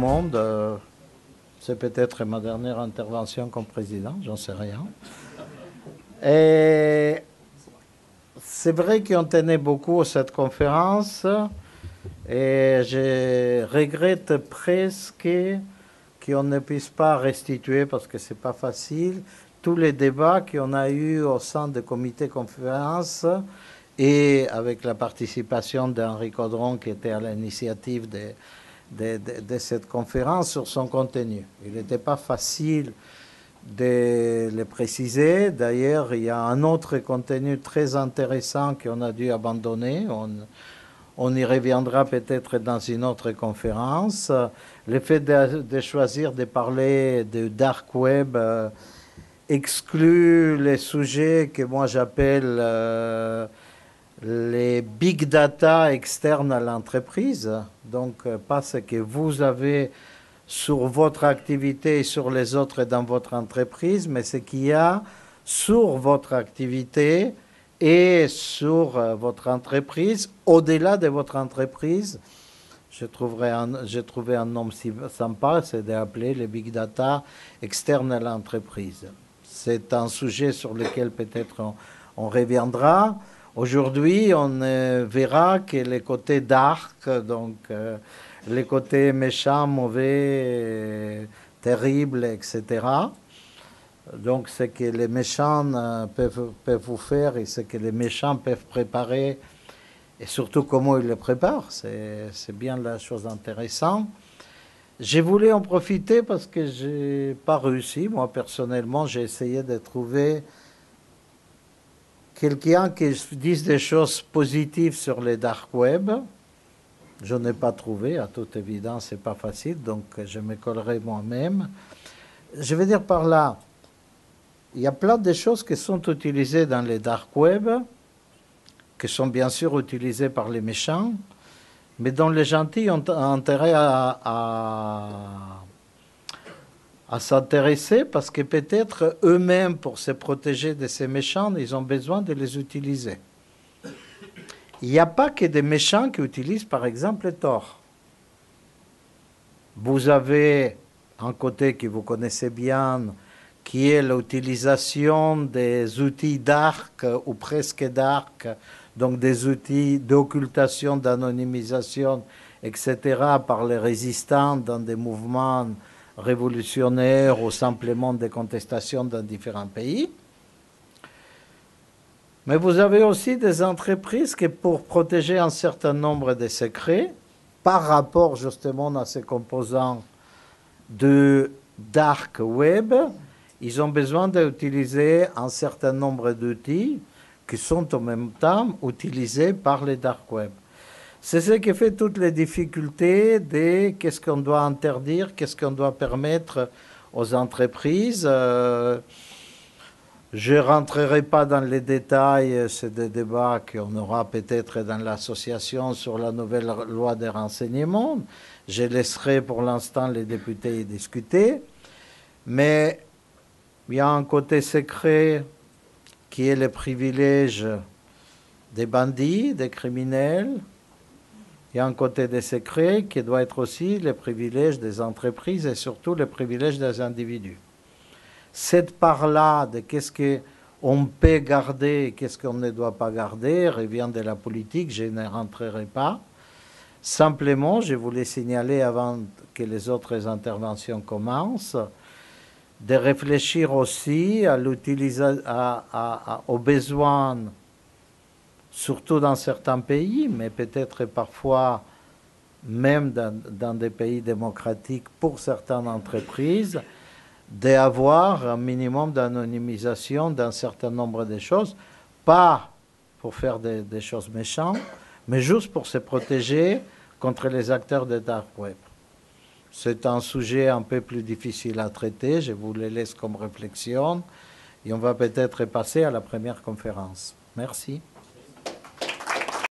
monde. C'est peut-être ma dernière intervention comme président, j'en sais rien. Et c'est vrai qu'on tenait beaucoup à cette conférence et je regrette presque qu'on ne puisse pas restituer, parce que c'est pas facile, tous les débats qu'on a eus au sein du comité conférence et avec la participation d'Henri Caudron qui était à l'initiative de cette conférence sur son contenu. Il n'était pas facile de le préciser. D'ailleurs, il y a un autre contenu très intéressant qu'on a dû abandonner. On y reviendra peut-être dans une autre conférence. Le fait de choisir de parler de dark web exclut les sujets que moi j'appelle les big data externes à l'entreprise. Donc, pas ce que vous avez sur votre activité et sur les autres dans votre entreprise, mais ce qu'il y a sur votre activité et sur votre entreprise, au-delà de votre entreprise. J'ai trouvé un nom sympa, c'est d'appeler les big data externes à l'entreprise. C'est un sujet sur lequel peut-être on reviendra. Aujourd'hui, on verra que les côtés dark, donc les côtés méchants, mauvais, terribles, etc. Donc, ce que les méchants peuvent vous faire et ce que les méchants peuvent préparer, et surtout comment ils le préparent, c'est bien la chose intéressante. J'ai voulu en profiter parce que je n'ai pas réussi. Moi, personnellement, j'ai essayé de trouver quelqu'un qui dise des choses positives sur les dark web. Je n'ai pas trouvé, à toute évidence, c'est pas facile, donc je me collerai moi-même. Je veux dire par là, il y a plein de choses qui sont utilisées dans les dark web, qui sont bien sûr utilisées par les méchants, mais dont les gentils ont intérêt à s'intéresser parce que peut-être eux-mêmes, pour se protéger de ces méchants, ils ont besoin de les utiliser. Il n'y a pas que des méchants qui utilisent, par exemple, Tor. Vous avez un côté que vous connaissez bien, qui est l'utilisation des outils dark ou presque dark, donc des outils d'occultation, d'anonymisation, etc., par les résistants dans des mouvements révolutionnaires ou simplement des contestations dans différents pays. Mais vous avez aussi des entreprises qui, pour protéger un certain nombre de secrets, par rapport justement à ces composants de dark web, ils ont besoin d'utiliser un certain nombre d'outils qui sont en même temps utilisés par les dark web. C'est ce qui fait toutes les difficultés de qu'est-ce qu'on doit interdire, qu'est-ce qu'on doit permettre aux entreprises. Je ne rentrerai pas dans les détails, c'est des débats qu'on aura peut-être dans l'association sur la nouvelle loi des renseignements. Je laisserai pour l'instant les députés y discuter. Mais il y a un côté secret qui est le privilège des bandits, des criminels. Il y a un côté des secrets qui doit être aussi le privilège des entreprises et surtout le privilège des individus. Cette part-là de qu'est-ce qu'on peut garder et qu'est-ce qu'on ne doit pas garder revient de la politique, je ne rentrerai pas. Simplement, je voulais signaler avant que les autres interventions commencent, de réfléchir aussi aux besoins, surtout dans certains pays, mais peut-être parfois même dans des pays démocratiques pour certaines entreprises, d'avoir un minimum d'anonymisation d'un certain nombre de choses, pas pour faire des choses méchantes, mais juste pour se protéger contre les acteurs de dark web. C'est un sujet un peu plus difficile à traiter, je vous le laisse comme réflexion, et on va peut-être passer à la première conférence. Merci.